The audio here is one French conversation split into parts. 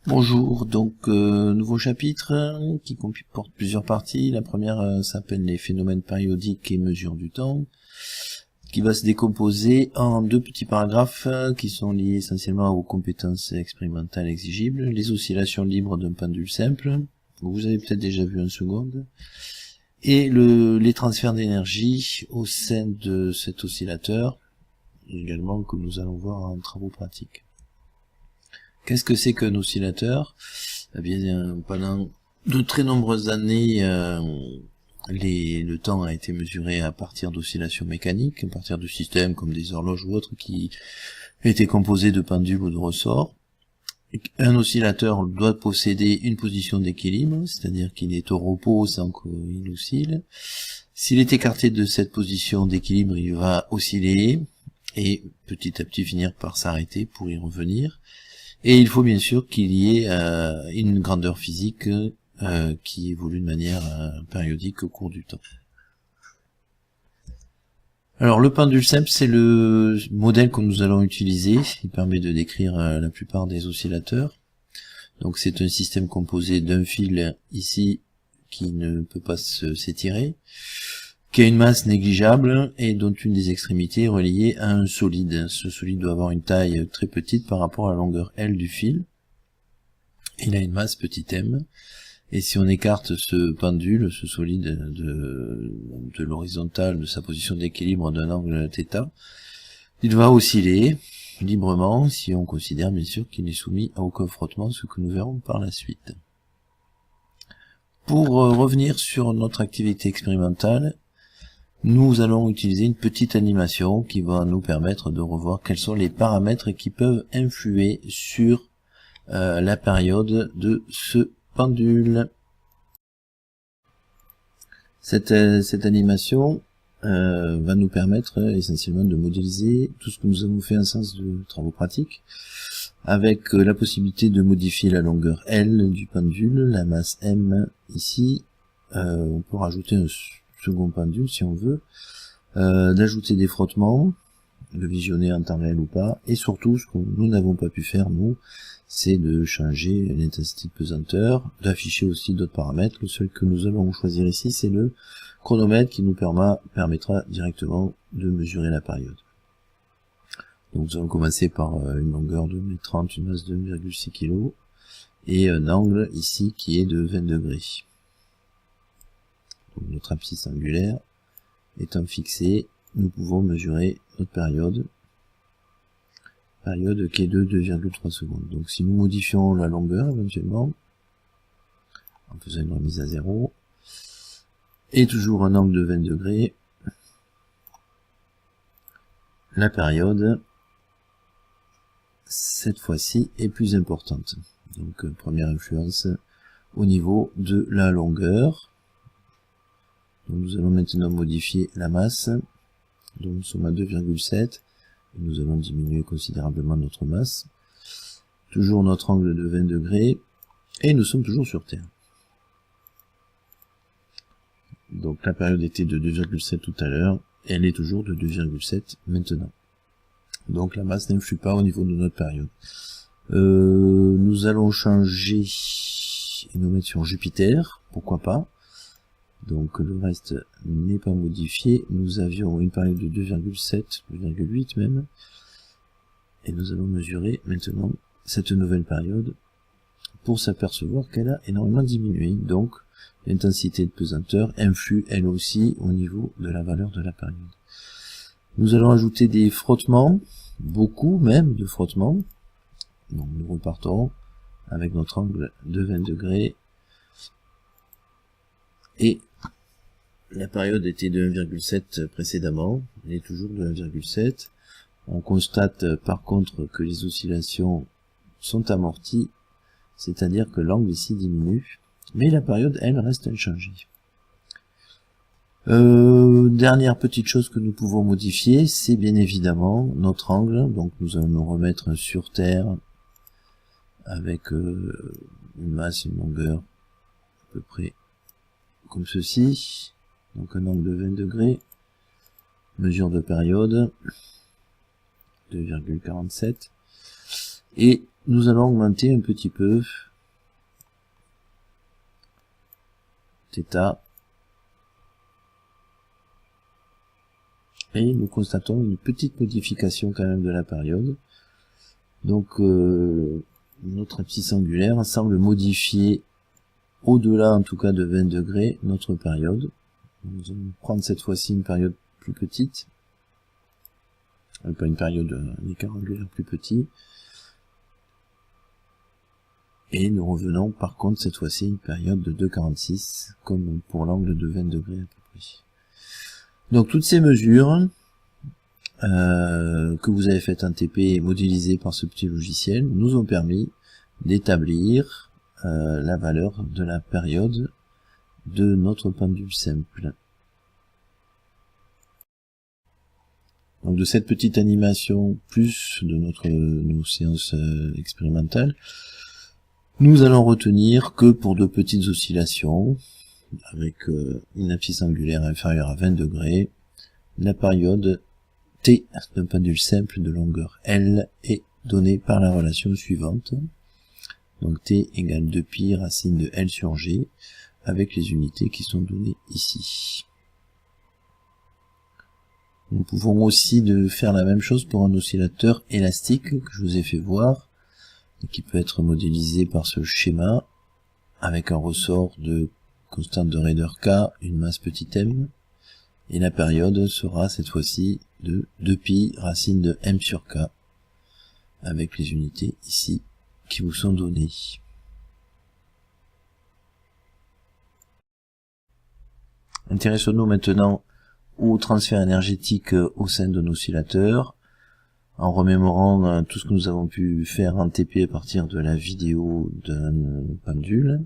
Bonjour, donc nouveau chapitre qui comporte plusieurs parties. La première s'appelle les phénomènes périodiques et mesures du temps, qui va se décomposer en deux petits paragraphes qui sont liés essentiellement aux compétences expérimentales exigibles, les oscillations libres d'un pendule simple, vous avez peut-être déjà vu en seconde, et les transferts d'énergie au sein de cet oscillateur, également que nous allons voir en travaux pratiques. Qu'est-ce que c'est qu'un oscillateur? Eh bien, pendant de très nombreuses années, le temps a été mesuré à partir d'oscillations mécaniques, à partir de systèmes comme des horloges ou autres qui étaient composés de pendules ou de ressorts. Un oscillateur doit posséder une position d'équilibre, c'est-à-dire qu'il est au repos sans qu'il oscille. S'il est écarté de cette position d'équilibre, il va osciller et petit à petit finir par s'arrêter pour y revenir. Et il faut bien sûr qu'il y ait une grandeur physique qui évolue de manière périodique au cours du temps. Alors le pendule simple, c'est le modèle que nous allons utiliser. Il permet de décrire la plupart des oscillateurs. Donc c'est un système composé d'un fil ici qui ne peut pas s'étirer, qui a une masse négligeable et dont une des extrémités est reliée à un solide. Ce solide doit avoir une taille très petite par rapport à la longueur L du fil. Il a une masse petit m, et si on écarte ce pendule, ce solide de l'horizontale, de sa position d'équilibre d'un angle θ, il va osciller librement si on considère bien sûr qu'il est soumis à aucun frottement, ce que nous verrons par la suite. Pour revenir sur notre activité expérimentale, nous allons utiliser une petite animation qui va nous permettre de revoir quels sont les paramètres qui peuvent influer sur la période de ce pendule. Cette animation va nous permettre essentiellement de modéliser tout ce que nous avons fait en sens de travaux pratiques, avec la possibilité de modifier la longueur L du pendule, la masse M ici, on peut rajouter un second pendule si on veut, d'ajouter des frottements, de visionner en temps réel ou pas, et surtout ce que nous n'avons pas pu faire nous, c'est de changer l'intensité de pesanteur, d'afficher aussi d'autres paramètres. Le seul que nous allons choisir ici, c'est le chronomètre qui nous permettra directement de mesurer la période. Donc nous allons commencer par une longueur de 1,30 m, une masse de 1,6 kg, et un angle ici qui est de 20 degrés. Donc notre abscisse angulaire étant fixée, nous pouvons mesurer notre période qui est de 2,3 secondes. Donc si nous modifions la longueur éventuellement, en faisant une remise à 0, et toujours un angle de 20 degrés, la période, cette fois-ci, est plus importante. Donc première influence au niveau de la longueur. Donc, nous allons maintenant modifier la masse. Donc nous sommes à 2,7. Nous allons diminuer considérablement notre masse. Toujours notre angle de 20 degrés. Et nous sommes toujours sur Terre. Donc la période était de 2,7 tout à l'heure. Elle est toujours de 2,7 maintenant. Donc la masse n'influe pas au niveau de notre période. Nous allons changer et nous mettre sur Jupiter. Pourquoi pas. Donc le reste n'est pas modifié. Nous avions une période de 2,7, 2,8 même. Et nous allons mesurer maintenant cette nouvelle période pour s'apercevoir qu'elle a énormément diminué. Donc l'intensité de pesanteur influe elle aussi au niveau de la valeur de la période. Nous allons ajouter des frottements, beaucoup même de frottements. Donc nous repartons avec notre angle de 20 degrés. Et la période était de 1,7 précédemment, elle est toujours de 1,7. On constate par contre que les oscillations sont amorties, c'est-à-dire que l'angle ici diminue, mais la période, elle, reste inchangée. Dernière petite chose que nous pouvons modifier, c'est bien évidemment notre angle. Donc nous allons nous remettre sur Terre avec une masse, une longueur à peu près comme ceci. Donc un angle de 20 degrés, mesure de période 2,47, et nous allons augmenter un petit peu θ, et nous constatons une petite modification quand même de la période. Donc notre abscisse angulaire semble modifier au-delà en tout cas de 20 degrés notre période. Nous allons prendre cette fois-ci une période plus petite, pas une période, un écart angulaire plus petit, et nous revenons par contre cette fois-ci une période de 2,46 comme pour l'angle de 20 degrés à peu près. Donc toutes ces mesures que vous avez faites en TP et modélisées par ce petit logiciel nous ont permis d'établir la valeur de la période de notre pendule simple. Donc de cette petite animation plus de nos séances expérimentales, nous allons retenir que pour de petites oscillations avec une abscisse angulaire inférieure à 20 degrés, la période T d'un pendule simple de longueur L est donnée par la relation suivante. Donc T égale 2π racine de L sur G avec les unités qui sont données ici. Nous pouvons aussi faire la même chose pour un oscillateur élastique que je vous ai fait voir et qui peut être modélisé par ce schéma avec un ressort de constante de raideur K, une masse petit m, et la période sera cette fois-ci de 2π racine de m sur K avec les unités ici qui vous sont données. Intéressons-nous maintenant au transfert énergétique au sein d'un oscillateur, en remémorant tout ce que nous avons pu faire en TP à partir de la vidéo d'un pendule,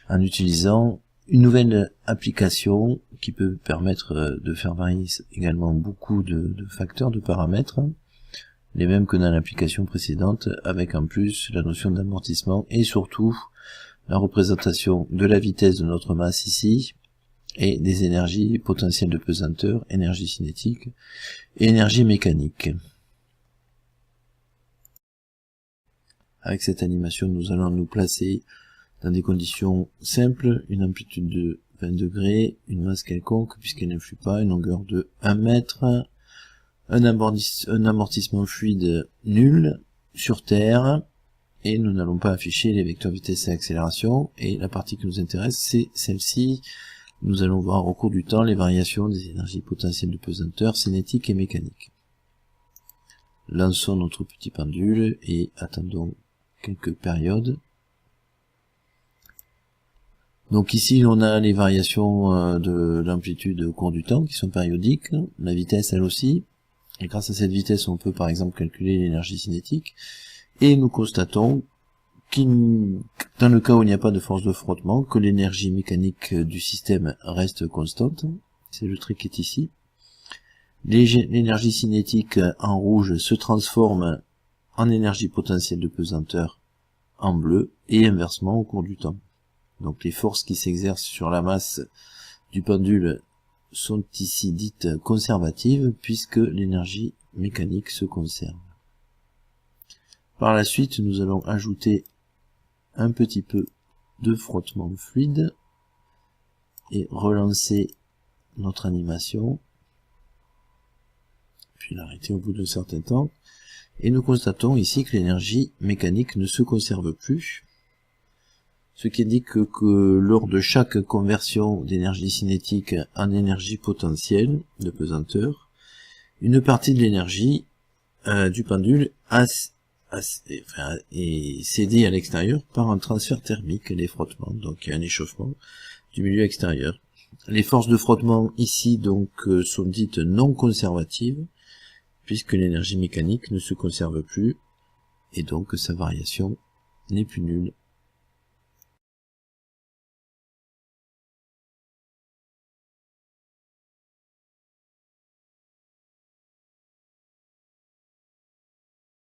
en utilisant une nouvelle application qui peut permettre de faire varier également beaucoup de facteurs, de paramètres, les mêmes que dans l'application précédente, avec en plus la notion d'amortissement et surtout la représentation de la vitesse de notre masse ici, et des énergies potentielles de pesanteur, énergie cinétique et énergie mécanique. Avec cette animation, nous allons nous placer dans des conditions simples, une amplitude de 20 degrés, une masse quelconque puisqu'elle n'influe pas, une longueur de 1 mètre, un amortissement fluide nul sur Terre, et nous n'allons pas afficher les vecteurs vitesse et accélération, et la partie qui nous intéresse c'est celle-ci. Nous allons voir au cours du temps les variations des énergies potentielles de pesanteur, cinétique et mécanique. Lançons notre petit pendule et attendons quelques périodes. Donc ici on a les variations de l'amplitude au cours du temps qui sont périodiques, la vitesse elle aussi, et grâce à cette vitesse on peut par exemple calculer l'énergie cinétique, et nous constatons dans le cas où il n'y a pas de force de frottement, que l'énergie mécanique du système reste constante, c'est le trait qui est ici. L'énergie cinétique en rouge se transforme en énergie potentielle de pesanteur en bleu, et inversement au cours du temps. Donc les forces qui s'exercent sur la masse du pendule sont ici dites conservatives, puisque l'énergie mécanique se conserve. Par la suite, nous allons ajouter un petit peu de frottement fluide et relancer notre animation, puis l'arrêter au bout d'un certain temps, et nous constatons ici que l'énergie mécanique ne se conserve plus, ce qui indique que lors de chaque conversion d'énergie cinétique en énergie potentielle de pesanteur, une partie de l'énergie du pendule est cédé à l'extérieur par un transfert thermique, les frottements, donc il y a un échauffement du milieu extérieur. Les forces de frottement ici donc sont dites non conservatives, puisque l'énergie mécanique ne se conserve plus, et donc sa variation n'est plus nulle.